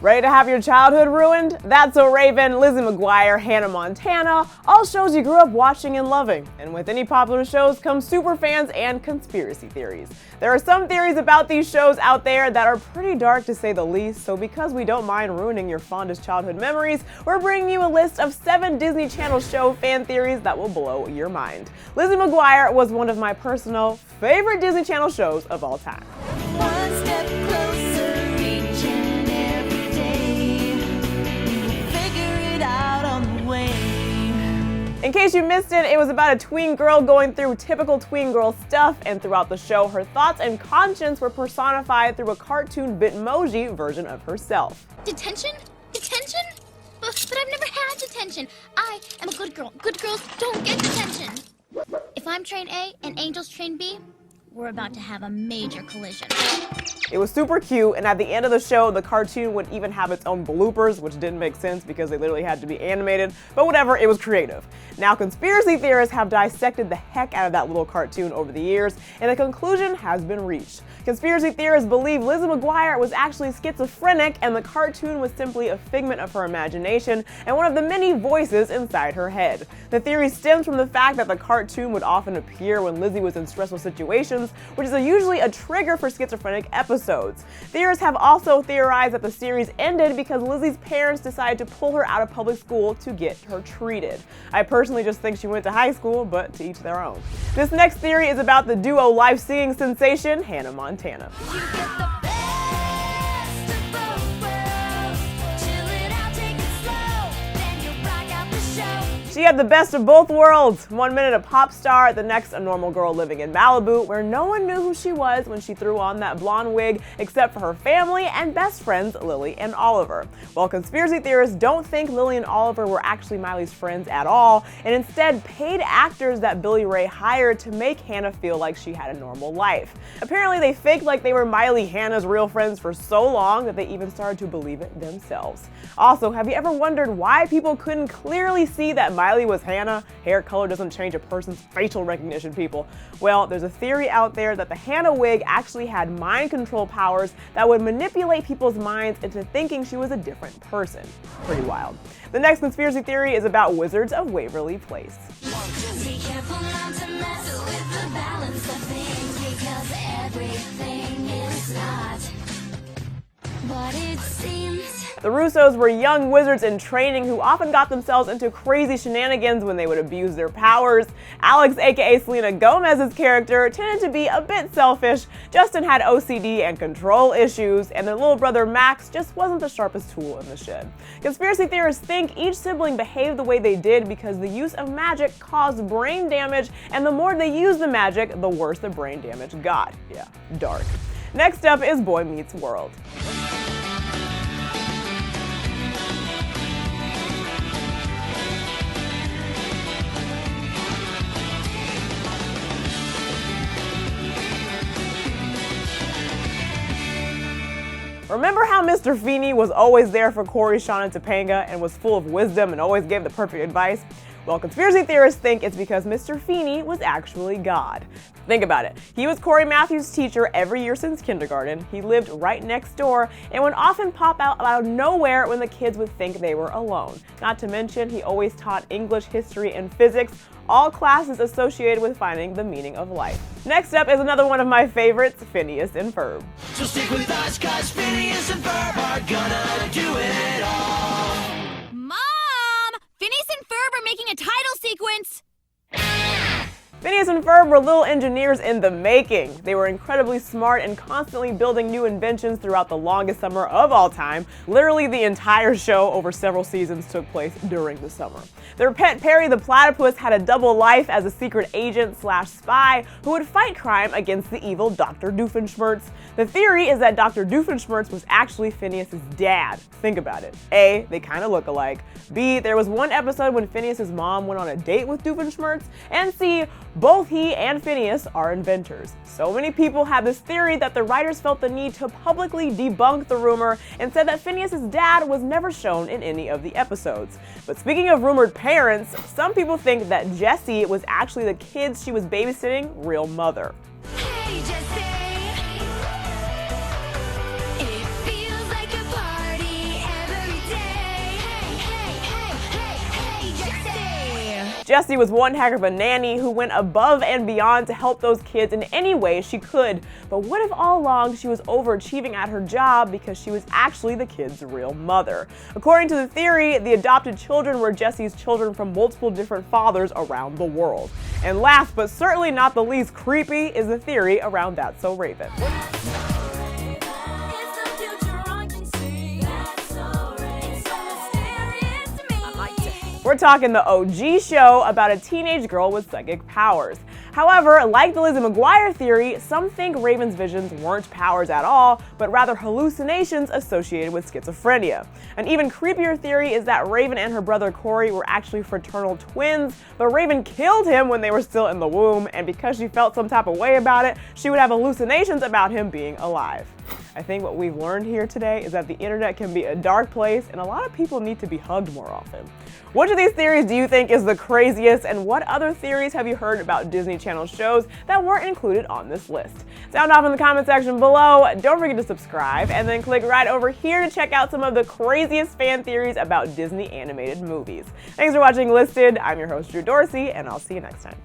Ready to have your childhood ruined? That's So Raven, Lizzie McGuire, Hannah Montana, all shows you grew up watching and loving. And with any popular shows come superfans and conspiracy theories. There are some theories about these shows out there that are pretty dark to say the least, so because we don't mind ruining your fondest childhood memories, we're bringing you a list of 7 Disney Channel show fan theories that will blow your mind. Lizzie McGuire was one of my personal favorite Disney Channel shows of all time. One step closer, reaching every day. Figure it out on the way. In case you missed it, it was about a tween girl going through typical tween girl stuff, and throughout the show, her thoughts and conscience were personified through a cartoon Bitmoji version of herself. Detention? Detention? But I've never had detention. I am a good girl. Good girls don't get detention. If I'm train A and Angel's train B, we're about to have a major collision. It was super cute, and at the end of the show, the cartoon would even have its own bloopers, which didn't make sense because they literally had to be animated, but whatever, it was creative. Now, conspiracy theorists have dissected the heck out of that little cartoon over the years, and a conclusion has been reached. Conspiracy theorists believe Lizzie McGuire was actually schizophrenic, and the cartoon was simply a figment of her imagination and one of the many voices inside her head. The theory stems from the fact that the cartoon would often appear when Lizzie was in stressful situations, which is usually a trigger for schizophrenic episodes. Theorists have also theorized that the series ended because Lizzie's parents decided to pull her out of public school to get her treated. I personally just think she went to high school, but to each their own. This next theory is about the duo live singing sensation Hannah Montana. You get the best of both worlds. Chill it out, take it slow, then you rock out the show. She had the best of both worlds. One minute a pop star, the next a normal girl living in Malibu, where no one knew who she was when she threw on that blonde wig except for her family and best friends Lily and Oliver. Well, conspiracy theorists don't think Lily and Oliver were actually Miley's friends at all, and instead paid actors that Billy Ray hired to make Hannah feel like she had a normal life. Apparently they faked like they were Miley Hannah's real friends for so long that they even started to believe it themselves. Also, have you ever wondered why people couldn't clearly see that Miley was Hannah? Hair color doesn't change a person's facial recognition, people. Well, there's a theory out there that the Hannah wig actually had mind control powers that would manipulate people's minds into thinking she was a different person. Pretty wild. The next conspiracy theory is about Wizards of Waverly Place. Be careful not to mess with the balance of things, because everything is not what it seems. The Russos were young wizards in training who often got themselves into crazy shenanigans when they would abuse their powers. Alex, aka Selena Gomez's character, tended to be a bit selfish. Justin had OCD and control issues, and their little brother Max just wasn't the sharpest tool in the shed. Conspiracy theorists think each sibling behaved the way they did because the use of magic caused brain damage, and the more they used the magic, the worse the brain damage got. Yeah, dark. Next up is Boy Meets World. Remember how Mr. Feeney was always there for Corey, Shawn, and Topanga and was full of wisdom and always gave the perfect advice? Well, conspiracy theorists think it's because Mr. Feeney was actually God. Think about it. He was Corey Matthews' teacher every year since kindergarten. He lived right next door and would often pop out of nowhere when the kids would think they were alone. Not to mention, he always taught English, history, and physics, all classes associated with finding the meaning of life. Next up is another one of my favorites, Phineas and Ferb. So stick with us, cause Phineas and Ferb are gonna do it all. Mom! Phineas and Ferb are making a title sequence! Phineas and Ferb were little engineers in the making. They were incredibly smart and constantly building new inventions throughout the longest summer of all time. Literally the entire show over several seasons took place during the summer. Their pet Perry the Platypus had a double life as a secret agent / spy who would fight crime against the evil Dr. Doofenshmirtz. The theory is that Dr. Doofenshmirtz was actually Phineas's dad. Think about it. A, they kind of look alike. B, there was one episode when Phineas's mom went on a date with Doofenshmirtz. And C, both he and Phineas are inventors. So many people had this theory that the writers felt the need to publicly debunk the rumor and said that Phineas's dad was never shown in any of the episodes. But speaking of rumored parents, some people think that Jessie was actually the kids she was babysitting real mother. Hey, Jessie. It feels like a party Jessie was one heck of a nanny who went above and beyond to help those kids in any way she could. But what if all along she was overachieving at her job because she was actually the kid's real mother? According to the theory, the adopted children were Jessie's children from multiple different fathers around the world. And last but certainly not the least creepy is the theory around That's So Raven. We're talking the OG show about a teenage girl with psychic powers. However, like the Lizzie Mcguire theory, some think Raven's visions weren't powers at all, but rather hallucinations associated with schizophrenia. An even creepier theory is that Raven and her brother Corey were actually fraternal twins, but Raven killed him when they were still in the womb, and because she felt some type of way about it, she would have hallucinations about him being alive. I think what we've learned here today is that the internet can be a dark place and a lot of people need to be hugged more often. Which of these theories do you think is the craziest, and what other theories have you heard about Disney Channel shows that weren't included on this list? Sound off in the comment section below. Don't forget to subscribe and then click right over here to check out some of the craziest fan theories about Disney animated movies. Thanks for watching Listed. I'm your host Drew Dorsey, and I'll see you next time.